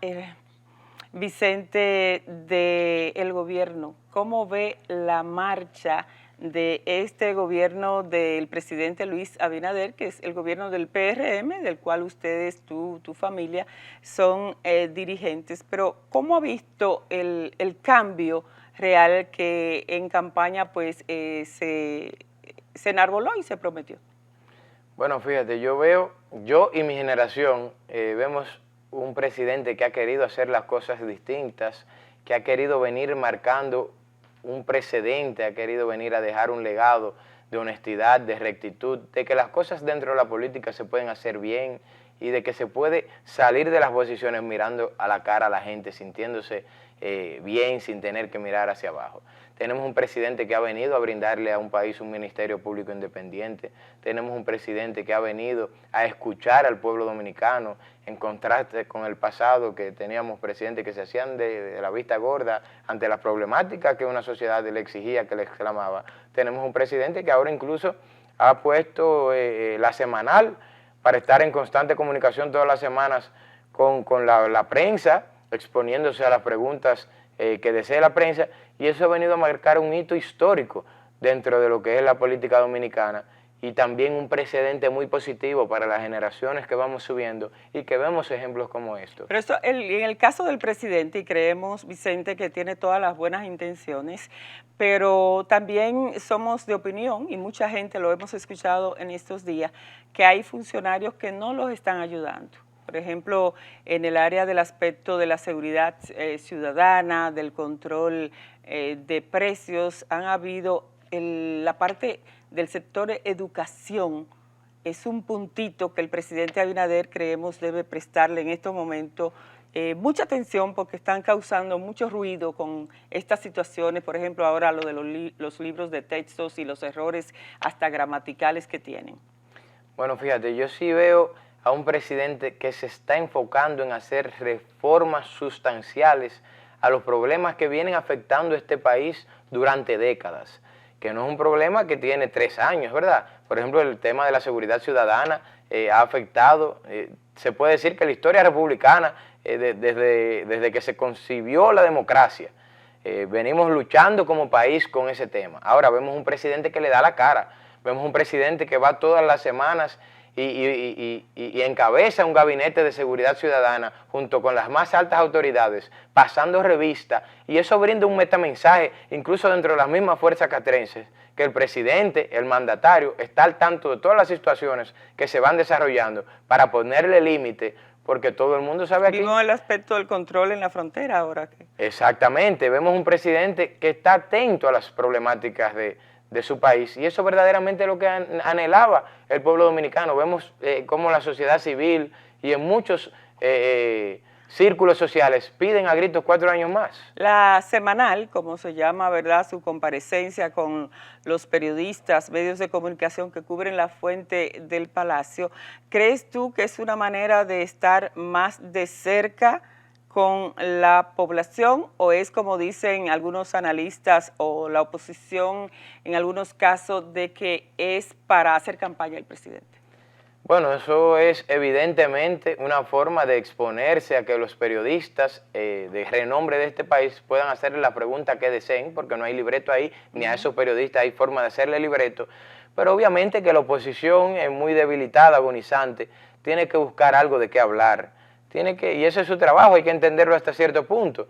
Vicente, del gobierno. ¿Cómo ve la marcha de este gobierno del presidente Luis Abinader, que es el gobierno del PRM, del cual ustedes, tu familia, son dirigentes? Pero ¿cómo ha visto el cambio real que en campaña pues se enarboló y se prometió? Bueno, fíjate, yo y mi generación vemos un presidente que ha querido hacer las cosas distintas, que ha querido venir marcando un precedente, ha querido venir a dejar un legado de honestidad, de rectitud, de que las cosas dentro de la política se pueden hacer bien y de que se puede salir de las posiciones mirando a la cara a la gente, sintiéndose bien sin tener que mirar hacia abajo. Tenemos un presidente que ha venido a brindarle a un país un ministerio público independiente. Tenemos un presidente que ha venido a escuchar al pueblo dominicano, en contraste con el pasado, que teníamos presidentes que se hacían de la vista gorda ante las problemáticas que una sociedad le exigía, que le exclamaba. Tenemos un presidente que ahora incluso ha puesto la semanal para estar en constante comunicación todas las semanas con la prensa, exponiéndose a las preguntas que desee la prensa, y eso ha venido a marcar un hito histórico dentro de lo que es la política dominicana, y también un precedente muy positivo para las generaciones que vamos subiendo y que vemos ejemplos como estos. Pero esto, en el caso del presidente, y creemos, Vicente, que tiene todas las buenas intenciones, pero también somos de opinión, y mucha gente lo hemos escuchado en estos días, que hay funcionarios que no los están ayudando. Por ejemplo, en el área del aspecto de la seguridad ciudadana, del control de precios, han habido la parte del sector educación, es un puntito que el presidente Abinader creemos debe prestarle en estos momentos mucha atención, porque están causando mucho ruido con estas situaciones. Por ejemplo, ahora lo de los libros de textos y los errores hasta gramaticales que tienen. Bueno, fíjate, yo sí veo a un presidente que se está enfocando en hacer reformas sustanciales a los problemas que vienen afectando a este país durante décadas, que no es un problema que tiene 3 años, ¿verdad? Por ejemplo, el tema de la seguridad ciudadana ha afectado, se puede decir que la historia republicana, desde que se concibió la democracia, venimos luchando como país con ese tema. Ahora vemos un presidente que le da la cara, vemos un presidente que va todas las semanas y encabeza un gabinete de seguridad ciudadana junto con las más altas autoridades, pasando revista, y eso brinda un metamensaje, incluso dentro de las mismas fuerzas castrenses, que el presidente, el mandatario, está al tanto de todas las situaciones que se van desarrollando para ponerle límite, porque todo el mundo sabe aquí. Vimos el aspecto del control en la frontera ahora. Exactamente, vemos un presidente que está atento a las problemáticas de su país, y eso verdaderamente es lo que anhelaba el pueblo dominicano. Vemos cómo la sociedad civil y en muchos círculos sociales piden a gritos 4 años más. La semanal, como se llama, ¿verdad?, su comparecencia con los periodistas, medios de comunicación que cubren la fuente del Palacio, ¿crees tú que es una manera de estar más de cerca con la población, o es, como dicen algunos analistas o la oposición en algunos casos, de que es para hacer campaña el presidente? Bueno, eso es evidentemente una forma de exponerse a que los periodistas de renombre de este país puedan hacerle la pregunta que deseen, porque no hay libreto ahí, ni a esos periodistas hay forma de hacerle libreto, pero obviamente que la oposición es muy debilitada, agonizante, tiene que buscar algo de qué hablar. Y ese es su trabajo, hay que entenderlo hasta cierto punto.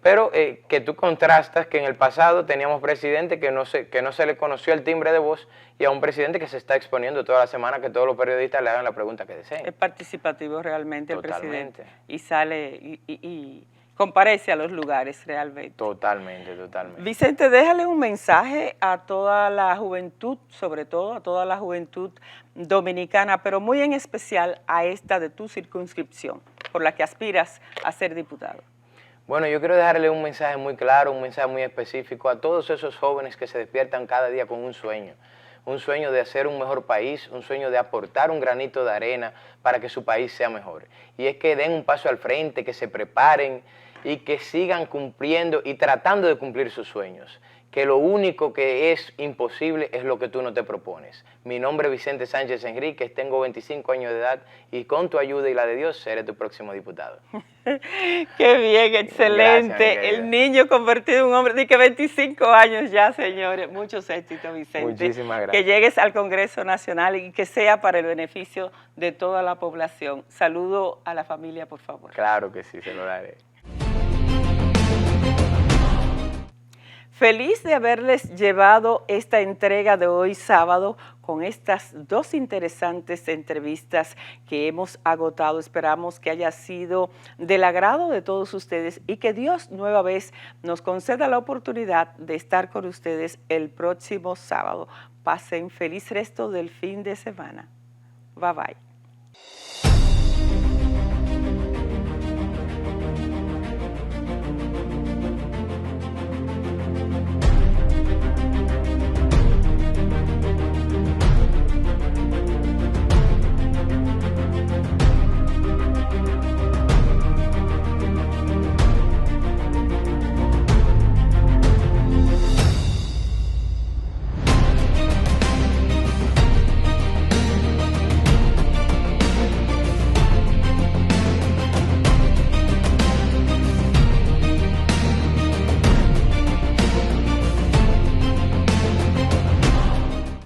Pero que tú contrastas que en el pasado teníamos presidente que no se le conoció el timbre de voz, y a un presidente que se está exponiendo toda la semana, que todos los periodistas le hagan la pregunta que deseen. Es participativo realmente. Totalmente. El presidente, y sale y comparece a los lugares realmente. Totalmente, totalmente. Vicente, déjale un mensaje a toda la juventud, sobre todo a toda la juventud dominicana, pero muy en especial a esta de tu circunscripción, por la que aspiras a ser diputado. Bueno, yo quiero dejarle un mensaje muy claro, un mensaje muy específico a todos esos jóvenes que se despiertan cada día con un sueño de hacer un mejor país, un sueño de aportar un granito de arena para que su país sea mejor. Y es que den un paso al frente, que se preparen y que sigan cumpliendo y tratando de cumplir sus sueños. Que lo único que es imposible es lo que tú no te propones. Mi nombre es Vicente Sánchez Enríquez, tengo 25 años de edad y con tu ayuda y la de Dios seré tu próximo diputado. Qué bien, excelente. Gracias, el niño convertido en un hombre de que 25 años ya, señores. Muchos éxitos, Vicente. Muchísimas gracias. Que llegues al Congreso Nacional y que sea para el beneficio de toda la población. Saludo a la familia, por favor. Claro que sí, se lo daré. Feliz de haberles llevado esta entrega de hoy sábado con estas dos interesantes entrevistas que hemos agotado. Esperamos que haya sido del agrado de todos ustedes y que Dios nueva vez nos conceda la oportunidad de estar con ustedes el próximo sábado. Pasen feliz resto del fin de semana. Bye bye.